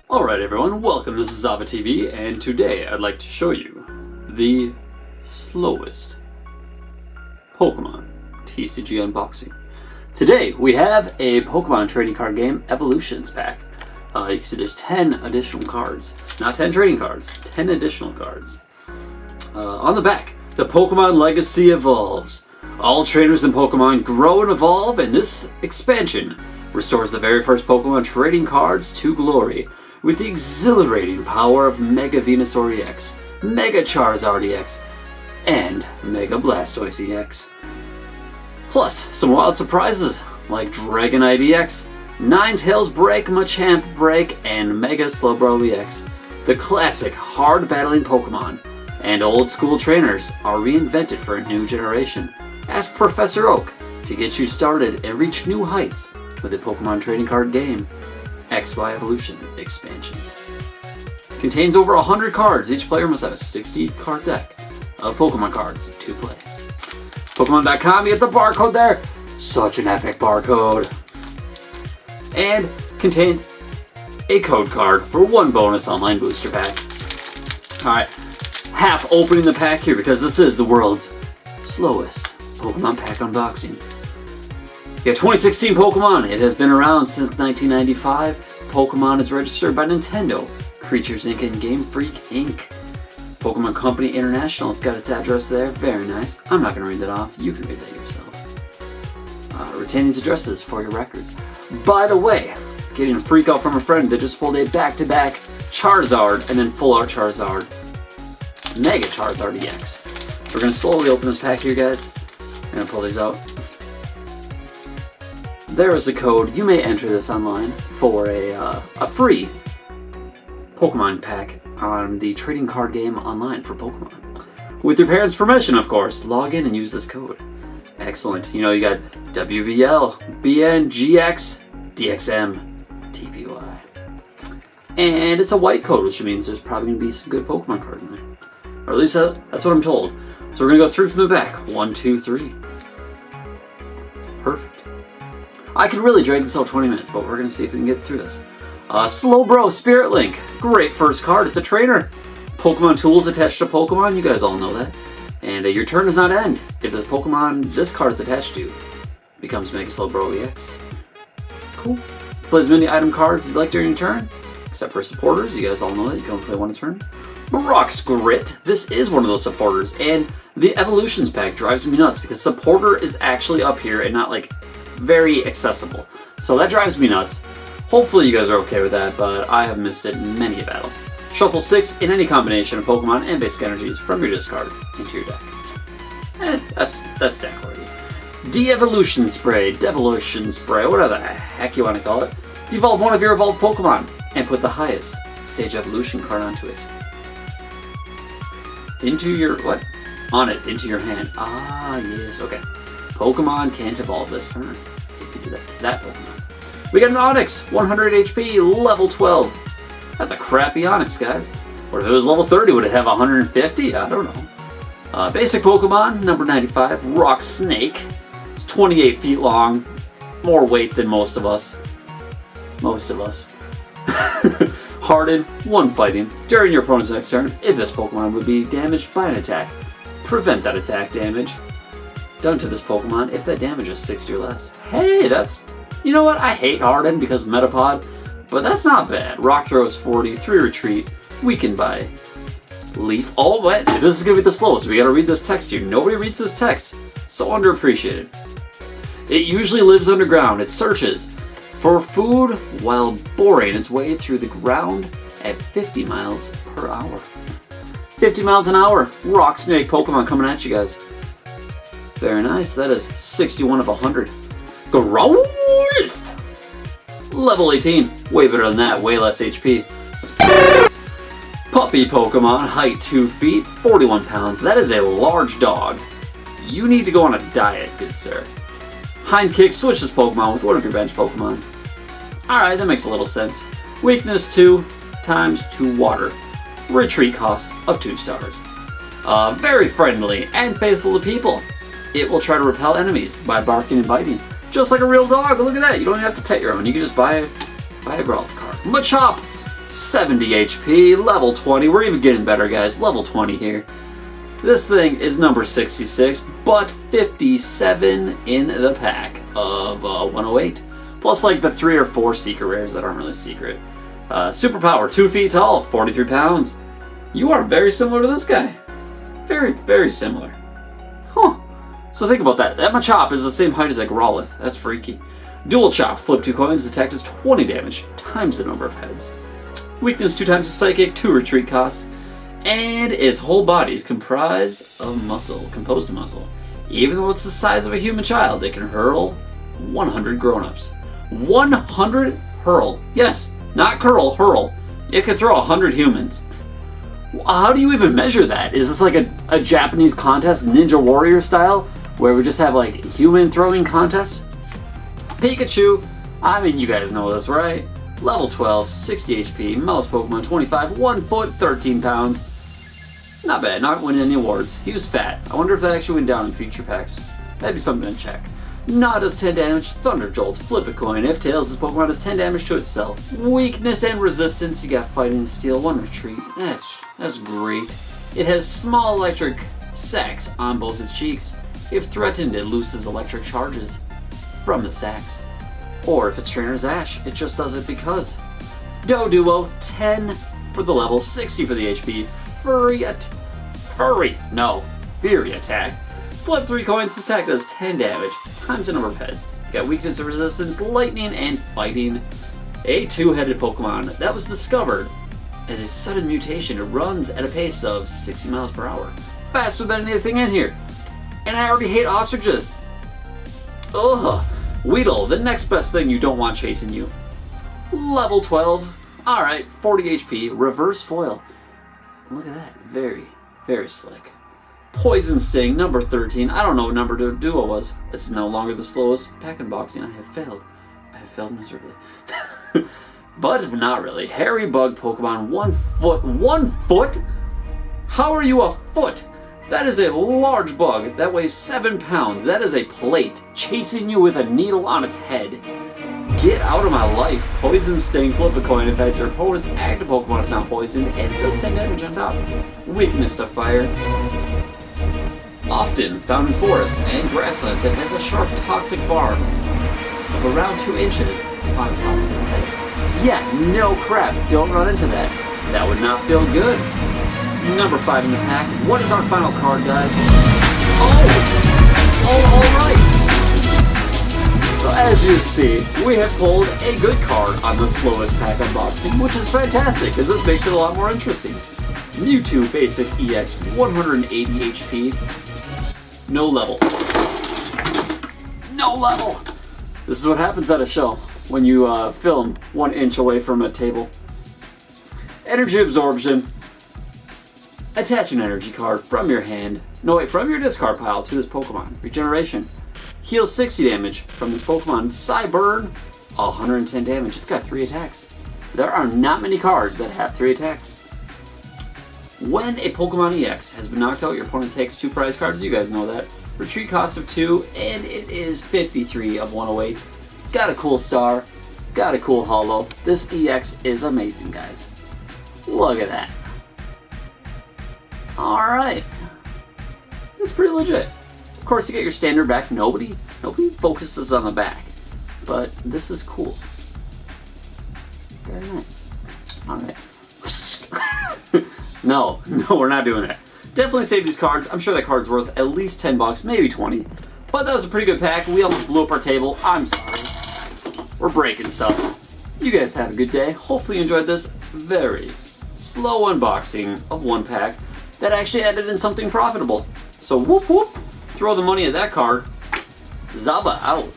Alright everyone, welcome to ZabaTV, and today I'd like to show you the slowest Pokemon TCG unboxing. Today we have a Pokemon trading card game Evolutions pack. You can see there's 10 additional cards. Not 10 trading cards, 10 additional cards. On the back, the Pokemon legacy evolves. All trainers in Pokemon grow and evolve, and this expansion restores the very first Pokemon trading cards to glory with the exhilarating power of Mega Venusaur EX, Mega Charizard EX, and Mega Blastoise EX. Plus, some wild surprises like Dragonite EX, Ninetales Break, Machamp Break, and Mega Slowbro EX. The classic hard-battling Pokemon and old-school trainers are reinvented for a new generation. Ask Professor Oak to get you started and reach new heights with the Pokemon trading card game XY Evolution expansion. Contains over 100 cards. Each player must have a 60-card deck of Pokemon cards to play. Pokemon.com, you get the barcode there. Such an epic barcode. And contains a code card for one bonus online booster pack. Alright, half opening the pack here because this is the world's slowest Pokemon pack unboxing. You got 2016 Pokemon. It has been around since 1995. Pokemon is registered by Nintendo, Creatures Inc. and Game Freak Inc. Pokemon Company International, it's got its address there. Very nice. I'm not going to read that off. You can read that yourself. Retain these addresses for your records. By the way, getting a freak out from a friend that just pulled a back-to-back Charizard and then Full Art Charizard, Mega Charizard EX. We're going to slowly open this pack here, guys. I'm going to pull these out. There is a code. You may enter this online for a free Pokemon pack on the trading card game online for Pokemon. With your parents' permission, of course. Log in and use this code. Excellent. You know, you got WVL, BN, GX, DXM, TPY. And it's a white code, which means there's probably going to be some good Pokemon cards in there. Or at least that's what I'm told. So we're going to go through from the back. 1, 2, 3. Perfect. I could really drag this out 20 minutes, but we're going to see if we can get through this. Slowbro Spirit Link. Great first card. It's a trainer. Pokemon tools attached to Pokemon. You guys all know that. And your turn does not end if the Pokemon this card is attached to becomes Mega Slowbro EX. Cool. Play as many item cards as you like during your turn, except for supporters. You guys all know that. You can only play one a turn. Brock's Grit. This is one of those supporters. And the Evolutions pack drives me nuts because supporter is actually up here and not like very accessible. So that drives me nuts. Hopefully you guys are okay with that, but I have missed it in many a battle. Shuffle 6 in any combination of Pokemon and basic energies from your discard into your deck. That's deck worthy. De-Evolution Spray, Devolution Spray, whatever the heck you want to call it. Devolve one of your evolved Pokemon and put the highest stage evolution card onto it. Into your, what? On it, into your hand. Ah, yes, okay. Pokemon can't evolve this turn if you do that Pokemon. We got an Onix, 100 HP, level 12. That's a crappy Onix, guys. What if it was level 30? Would it have 150? I don't know. Basic Pokemon, number 95, Rock Snake. It's 28 feet long, more weight than most of us. Hardened, 1 fighting. During your opponent's next turn, if this Pokemon would be damaged by an attack, prevent that attack damage done to this Pokemon if that damage is 60 or less. Hey, that's... You know what? I hate Harden because Metapod, but that's not bad. Rock Throw is 40, 3 Retreat, weakened by Leaf. Oh, what? This is going to be the slowest. We got to read this text here. Nobody reads this text. So underappreciated. It usually lives underground. It searches for food while boring its way through the ground at 50 miles per hour. 50 miles an hour. Rock Snake Pokemon coming at you guys. Very nice. That is 61 of 100. Growth! Level 18. Way better than that. Way less HP. Puppy Pokemon. Height 2 feet. 41 pounds. That is a large dog. You need to go on a diet, good sir. Hind Kick switches Pokemon with one of your bench Pokemon. Alright, that makes a little sense. Weakness 2 times 2 water. Retreat cost of 2 stars. Very friendly and faithful to people. It will try to repel enemies by barking and biting. Just like a real dog. Look at that. You don't even have to pet your own. You can just buy Buy a Growlithe card. Machop! 70 HP, level 20. We're even getting better, guys. Level 20 here. This thing is number 66, but 57 in the pack of 108. Plus, like, the 3 or 4 secret rares that aren't really secret. Superpower, 2 feet tall, 43 pounds. You are very similar to this guy. Very, very similar. Huh. So think about that. That Machop is the same height as a Growlithe. That's freaky. Dual Chop, flip 2 coins, attack does 20 damage, times the number of heads. Weakness 2 times the Psychic, 2 retreat cost. And its whole body is composed of muscle. Even though it's the size of a human child, it can hurl 100 grown-ups. 100 hurl. Yes, not curl, hurl. It can throw 100 humans. How do you even measure that? Is this like a Japanese contest, Ninja Warrior style, where we just have like human throwing contests? Pikachu, I mean, you guys know this, right? Level 12, 60 HP, Mouse Pokemon 25, 1 foot, 13 pounds. Not bad, not winning any awards. He was fat. I wonder if that actually went down in future packs. That'd be something to check. Gnaw does 10 damage, Thunder Jolt, flip a coin. If Tails, this Pokemon does 10 damage to itself. Weakness and resistance, you got Fighting, Steel, 1 retreat. That's great. It has small electric sacs on both its cheeks. If threatened, it looses electric charges from the sacs. Or if its trainer is Ash, it just does it because. Doduo, 10 for the level, 60 for the HP. Fury attack. Flip 3 coins, this attack does 10 damage, times the number of heads. Got weakness and resistance, lightning, and fighting. A 2-headed Pokemon that was discovered as a sudden mutation. It runs at a pace of 60 miles per hour. Faster than anything in here. And I already hate ostriches. Ugh. Weedle, the next best thing you don't want chasing you. Level 12. Alright, 40 HP, reverse foil. Look at that. Very, very slick. Poison Sting, number 13. I don't know what number Duo was. It's no longer the slowest pack unboxing. I have failed. I have failed miserably. But not really. Hairy Bug Pokemon, 1 foot. 1 foot? How are you a foot? That is a large bug that weighs 7 pounds. That is a plate chasing you with a needle on its head. Get out of my life. Poison Sting, flip a coin. If that's your opponent's active Pokemon, it's not poisoned, and it does 10 damage on top. Weakness to fire. Often found in forests and grasslands, it has a sharp toxic barb of around 2 inches on top of its head. Yeah, no crap. Don't run into that. That would not feel good. Number 5 in the pack. What is our final card, guys? Alright! So as you can see, we have pulled a good card on the slowest pack unboxing, which is fantastic, because this makes it a lot more interesting. Mewtwo Basic EX, 180 HP. No level. No level! This is what happens at a show when you film 1 inch away from a table. Energy Absorption. Attach an energy card from your hand. No, wait, from your discard pile to this Pokemon. Regeneration. Heal 60 damage from this Pokemon. Psyburn, 110 damage. It's got 3 attacks. There are not many cards that have 3 attacks. When a Pokemon EX has been knocked out, your opponent takes 2 prize cards. You guys know that. Retreat cost of 2, and it is 53 of 108. Got a cool star. Got a cool holo. This EX is amazing, guys. Look at that. Alright. That's pretty legit. Of course, you get your standard back. Nobody focuses on the back. But this is cool. Very nice. Alright. No, we're not doing that. Definitely save these cards. I'm sure that card's worth at least 10 bucks, maybe 20. But that was a pretty good pack. We almost blew up our table. I'm sorry. We're breaking stuff. You guys have a good day. Hopefully you enjoyed this very slow unboxing of 1 pack that actually added in something profitable. So whoop whoop, throw the money at that card. Zaba out.